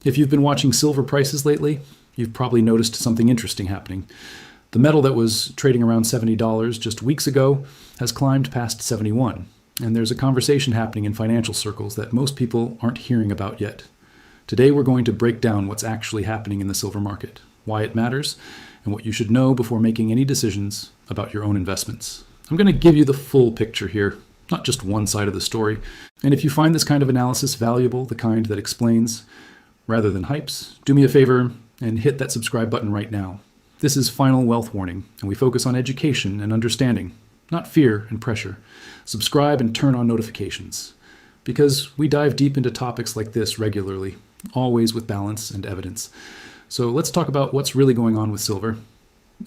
If you've been watching silver prices lately, you've probably noticed something interesting happening. The metal that was trading around $70 just weeks ago has climbed past 71, and there's a conversation happening in financial circles that most people aren't hearing about yet. Today we're going to break down what's actually happening in the silver market, why it matters, and what you should know before making any decisions about your own investments. I'm going to give you the full picture here, not just one side of the story. And if you find this kind of analysis valuable, the kind that explains rather than hypes, do me a favor and hit that subscribe button right now. This is Final Wealth Warning, and we focus on education and understanding, not fear and pressure. Subscribe and turn on notifications, because we dive deep into topics like this regularly, always with balance and evidence. So let's talk about what's really going on with silver.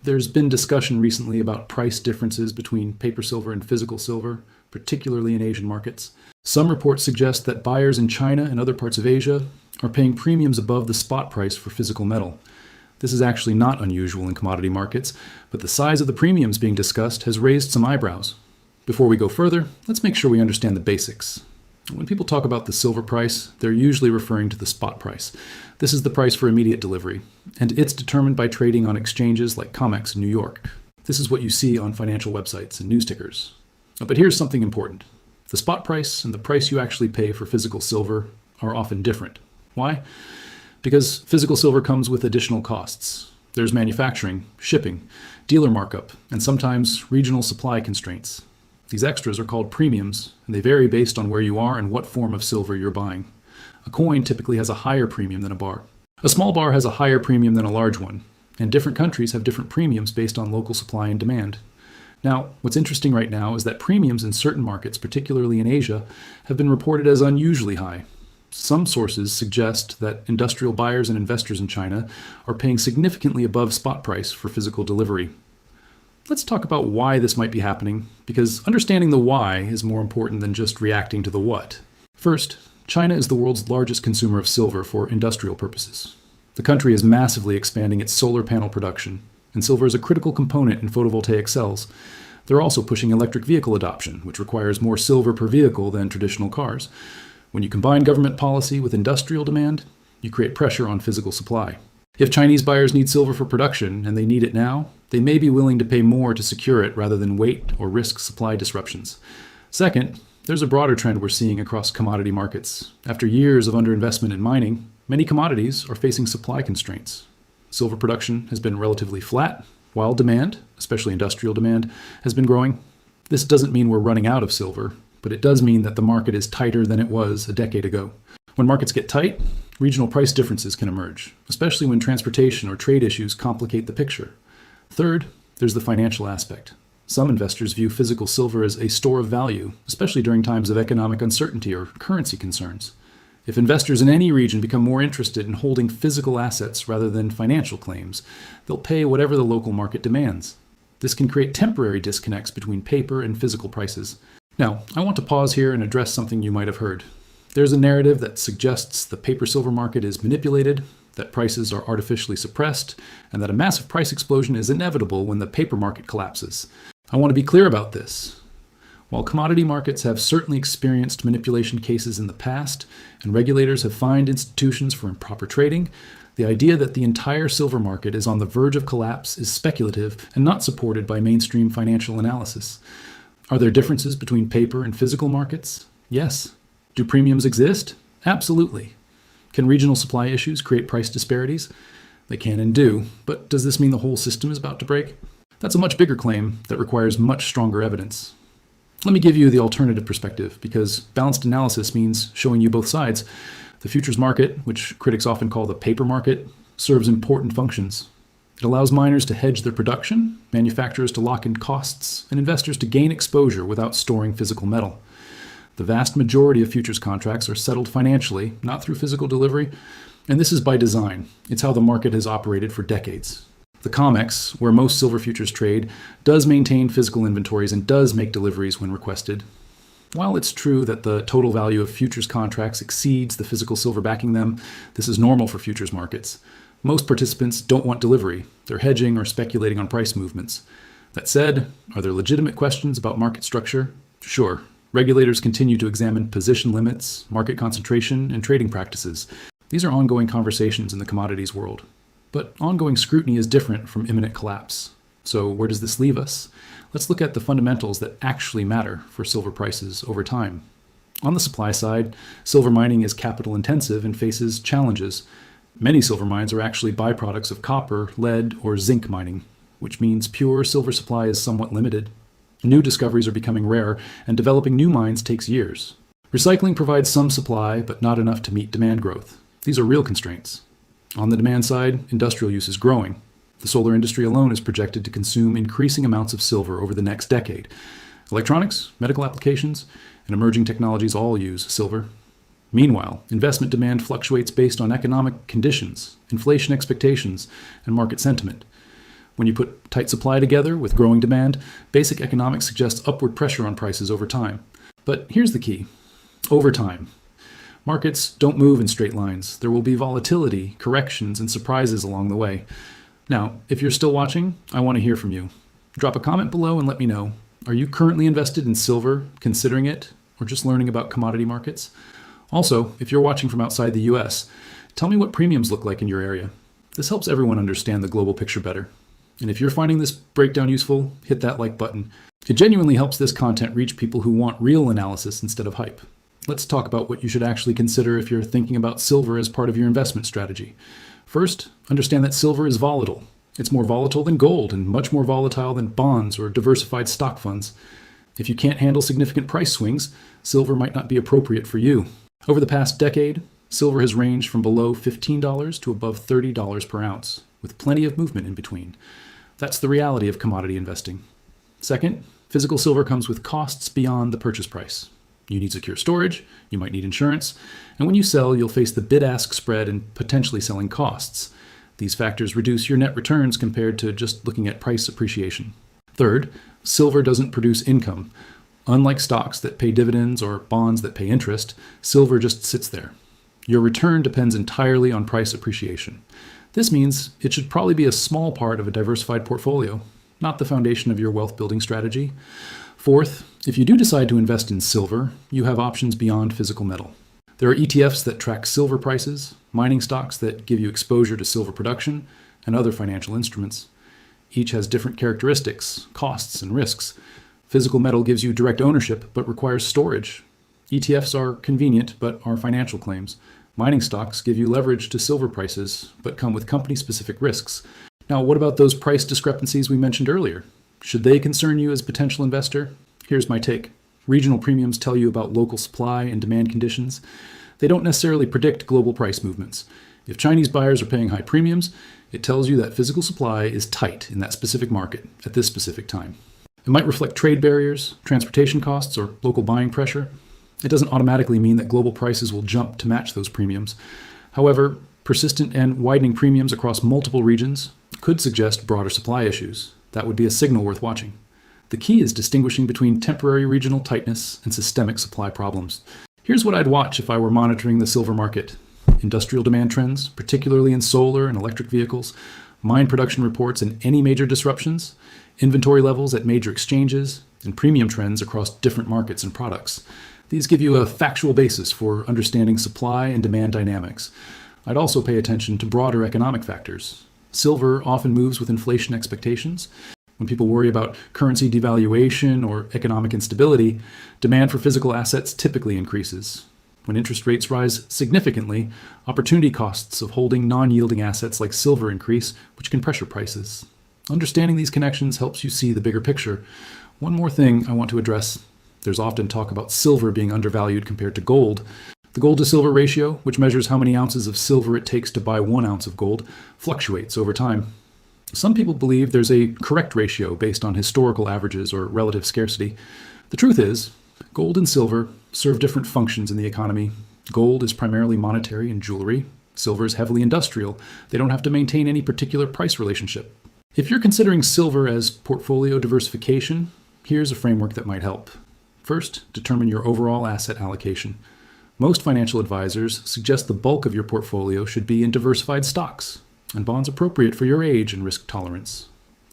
There's been discussion recently about price differences between paper silver and physical silver, particularly in Asian markets. Some reports suggest that buyers in China and other parts of Asia are paying premiums above the spot price for physical metal. This is actually not unusual in commodity markets, but the size of the premiums being discussed has raised some eyebrows. Before we go further, let's make sure we understand the basics. When people talk about the silver price, they're usually referring to the spot price. This is the price for immediate delivery, and it's determined by trading on exchanges like COMEX in New York. This is what you see on financial websites and news tickers. But here's something important. The spot price and the price you actually pay for physical silver are often different. Why? Because physical silver comes with additional costs. There's manufacturing, shipping, dealer markup, and sometimes regional supply constraints. These extras are called premiums, and they vary based on where you are and what form of silver you're buying. A coin typically has a higher premium than a bar. A small bar has a higher premium than a large one, and different countries have different premiums based on local supply and demand. Now, what's interesting right now is that premiums in certain markets, particularly in Asia, have been reported as unusually high. Some sources suggest that industrial buyers and investors in China are paying significantly above spot price for physical delivery. Let's talk about why this might be happening, because understanding the why is more important than just reacting to the what. First, China is the world's largest consumer of silver for industrial purposes. The country is massively expanding its solar panel production, and silver is a critical component in photovoltaic cells. They're also pushing electric vehicle adoption, which requires more silver per vehicle than traditional cars. When you combine government policy with industrial demand, you create pressure on physical supply. If Chinese buyers need silver for production, and they need it now, they may be willing to pay more to secure it rather than wait or risk supply disruptions. Second, there's a broader trend we're seeing across commodity markets. After years of underinvestment in mining, many commodities are facing supply constraints. Silver production has been relatively flat, while demand, especially industrial demand, has been growing. This doesn't mean we're running out of silver, but it does mean that the market is tighter than it was a decade ago. When markets get tight, regional price differences can emerge, especially when transportation or trade issues complicate the picture. Third, there's the financial aspect. Some investors view physical silver as a store of value, especially during times of economic uncertainty or currency concerns. If investors in any region become more interested in holding physical assets rather than financial claims, they'll pay whatever the local market demands. This can create temporary disconnects between paper and physical prices. Now, I want to pause here and address something you might have heard. There's a narrative that suggests the paper-silver market is manipulated, that prices are artificially suppressed, and that a massive price explosion is inevitable when the paper market collapses. I want to be clear about this. While commodity markets have certainly experienced manipulation cases in the past, and regulators have fined institutions for improper trading, the idea that the entire silver market is on the verge of collapse is speculative and not supported by mainstream financial analysis. Are there differences between paper and physical markets? Yes. Do premiums exist? Absolutely. Can regional supply issues create price disparities? They can and do, but does this mean the whole system is about to break? That's a much bigger claim that requires much stronger evidence. Let me give you the alternative perspective, because balanced analysis means showing you both sides. The futures market, which critics often call the paper market, serves important functions. It allows miners to hedge their production, manufacturers to lock in costs, and investors to gain exposure without storing physical metal. The vast majority of futures contracts are settled financially, not through physical delivery, and this is by design. It's how the market has operated for decades. The COMEX, where most silver futures trade, does maintain physical inventories and does make deliveries when requested. While it's true that the total value of futures contracts exceeds the physical silver backing them, this is normal for futures markets. Most participants don't want delivery. They're hedging or speculating on price movements. That said, are there legitimate questions about market structure? Sure. Regulators continue to examine position limits, market concentration, and trading practices. These are ongoing conversations in the commodities world. But ongoing scrutiny is different from imminent collapse. So where does this leave us? Let's look at the fundamentals that actually matter for silver prices over time. On the supply side, silver mining is capital intensive and faces challenges. Many silver mines are actually byproducts of copper, lead, or zinc mining, which means pure silver supply is somewhat limited. New discoveries are becoming rare, and developing new mines takes years. Recycling provides some supply, but not enough to meet demand growth. These are real constraints. On the demand side, industrial use is growing. The solar industry alone is projected to consume increasing amounts of silver over the next decade. Electronics, medical applications, and emerging technologies all use silver. Meanwhile, investment demand fluctuates based on economic conditions, inflation expectations, and market sentiment. When you put tight supply together with growing demand, basic economics suggests upward pressure on prices over time. But here's the key: over time. Markets don't move in straight lines. There will be volatility, corrections, and surprises along the way. Now, if you're still watching, I want to hear from you. Drop a comment below and let me know. Are you currently invested in silver, considering it, or just learning about commodity markets? Also, if you're watching from outside the US, tell me what premiums look like in your area. This helps everyone understand the global picture better. And if you're finding this breakdown useful, hit that like button. It genuinely helps this content reach people who want real analysis instead of hype. Let's talk about what you should actually consider if you're thinking about silver as part of your investment strategy. First, understand that silver is volatile. It's more volatile than gold and much more volatile than bonds or diversified stock funds. If you can't handle significant price swings, silver might not be appropriate for you. Over the past decade, silver has ranged from below $15 to above $30 per ounce, with plenty of movement in between. That's the reality of commodity investing. Second, physical silver comes with costs beyond the purchase price. You need secure storage, you might need insurance, and when you sell, you'll face the bid-ask spread and potentially selling costs. These factors reduce your net returns compared to just looking at price appreciation. Third, silver doesn't produce income. Unlike stocks that pay dividends or bonds that pay interest, silver just sits there. Your return depends entirely on price appreciation. This means it should probably be a small part of a diversified portfolio, not the foundation of your wealth building strategy. Fourth, if you do decide to invest in silver, you have options beyond physical metal. There are ETFs that track silver prices, mining stocks that give you exposure to silver production, and other financial instruments. Each has different characteristics, costs, and risks. Physical metal gives you direct ownership but requires storage. ETFs are convenient but are financial claims. Mining stocks give you leverage to silver prices but come with company-specific risks. Now, what about those price discrepancies we mentioned earlier? Should they concern you as a potential investor? Here's my take. Regional premiums tell you about local supply and demand conditions. They don't necessarily predict global price movements. If Chinese buyers are paying high premiums, it tells you that physical supply is tight in that specific market at this specific time. It might reflect trade barriers, transportation costs, or local buying pressure. It doesn't automatically mean that global prices will jump to match those premiums. However, persistent and widening premiums across multiple regions could suggest broader supply issues. That would be a signal worth watching. The key is distinguishing between temporary regional tightness and systemic supply problems. Here's what I'd watch if I were monitoring the silver market. Industrial demand trends, particularly in solar and electric vehicles, mine production reports and any major disruptions, inventory levels at major exchanges, and premium trends across different markets and products. These give you a factual basis for understanding supply and demand dynamics. I'd also pay attention to broader economic factors. Silver often moves with inflation expectations. When people worry about currency devaluation or economic instability, demand for physical assets typically increases. When interest rates rise significantly, opportunity costs of holding non-yielding assets like silver increase, which can pressure prices. Understanding these connections helps you see the bigger picture. One more thing I want to address. There's often talk about silver being undervalued compared to gold. The gold to silver ratio, which measures how many ounces of silver it takes to buy 1 ounce of gold, fluctuates over time. Some people believe there's a correct ratio based on historical averages or relative scarcity. The truth is, gold and silver serve different functions in the economy. Gold is primarily monetary and jewelry. Silver is heavily industrial. They don't have to maintain any particular price relationship. If you're considering silver as portfolio diversification, here's a framework that might help. First, determine your overall asset allocation. Most financial advisors suggest the bulk of your portfolio should be in diversified stocks and bonds appropriate for your age and risk tolerance.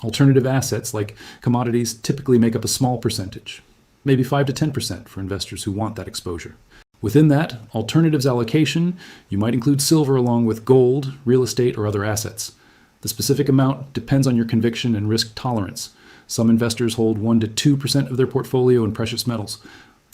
Alternative assets like commodities typically make up a small percentage, maybe 5 to 10% for investors who want that exposure. Within that alternatives allocation, you might include silver along with gold, real estate, or other assets. The specific amount depends on your conviction and risk tolerance. Some investors hold 1 to 2% of their portfolio in precious metals.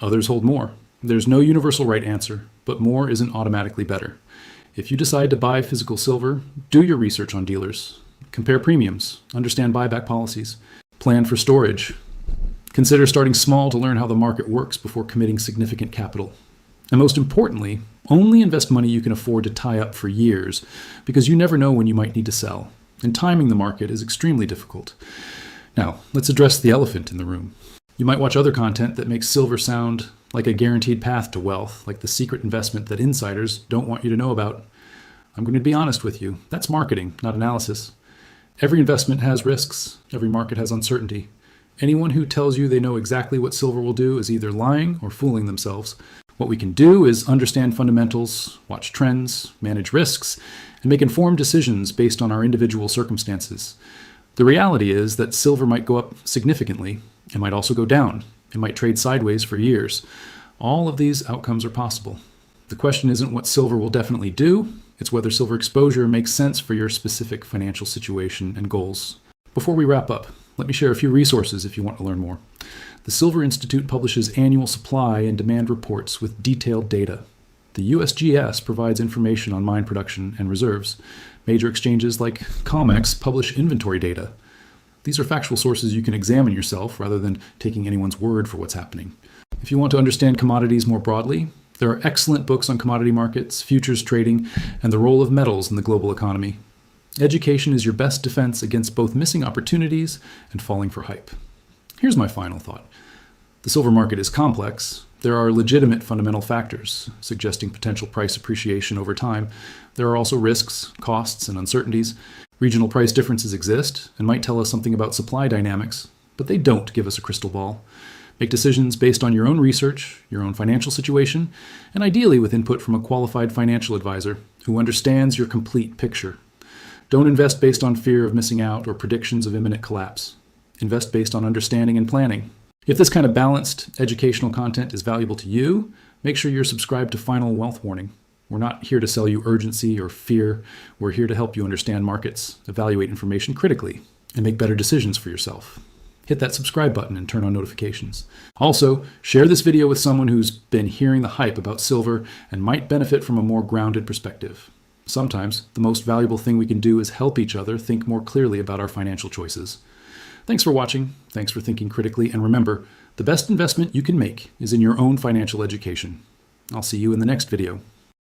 Others hold more. There's no universal right answer, but more isn't automatically better. If you decide to buy physical silver, do your research on dealers. Compare premiums, understand buyback policies, plan for storage. Consider starting small to learn how the market works before committing significant capital. And most importantly, only invest money you can afford to tie up for years, because you never know when you might need to sell, and timing the market is extremely difficult. Now, let's address the elephant in the room. You might watch other content that makes silver sound like a guaranteed path to wealth, like the secret investment that insiders don't want you to know about. I'm going to be honest with you, that's marketing, not analysis. Every investment has risks, every market has uncertainty. Anyone who tells you they know exactly what silver will do is either lying or fooling themselves. What we can do is understand fundamentals, watch trends, manage risks, and make informed decisions based on our individual circumstances. The reality is that silver might go up significantly. It might also go down. It might trade sideways for years. All of these outcomes are possible. The question isn't what silver will definitely do, it's whether silver exposure makes sense for your specific financial situation and goals. Before we wrap up, let me share a few resources if you want to learn more. The Silver Institute publishes annual supply and demand reports with detailed data. The USGS provides information on mine production and reserves. Major exchanges like COMEX publish inventory data. These are factual sources you can examine yourself rather than taking anyone's word for what's happening. If you want to understand commodities more broadly, there are excellent books on commodity markets, futures trading, and the role of metals in the global economy. Education is your best defense against both missing opportunities and falling for hype. Here's my final thought. The silver market is complex. There are legitimate fundamental factors suggesting potential price appreciation over time. There are also risks, costs, and uncertainties. Regional price differences exist and might tell us something about supply dynamics, but they don't give us a crystal ball. Make decisions based on your own research, your own financial situation, and ideally with input from a qualified financial advisor who understands your complete picture. Don't invest based on fear of missing out or predictions of imminent collapse. Invest based on understanding and planning. If this kind of balanced educational content is valuable to you, make sure you're subscribed to Final Wealth Warning. We're not here to sell you urgency or fear. We're here to help you understand markets, evaluate information critically, and make better decisions for yourself. Hit that subscribe button and turn on notifications. Also, share this video with someone who's been hearing the hype about silver and might benefit from a more grounded perspective. Sometimes, the most valuable thing we can do is help each other think more clearly about our financial choices. Thanks for watching, thanks for thinking critically, and remember, the best investment you can make is in your own financial education. I'll see you in the next video.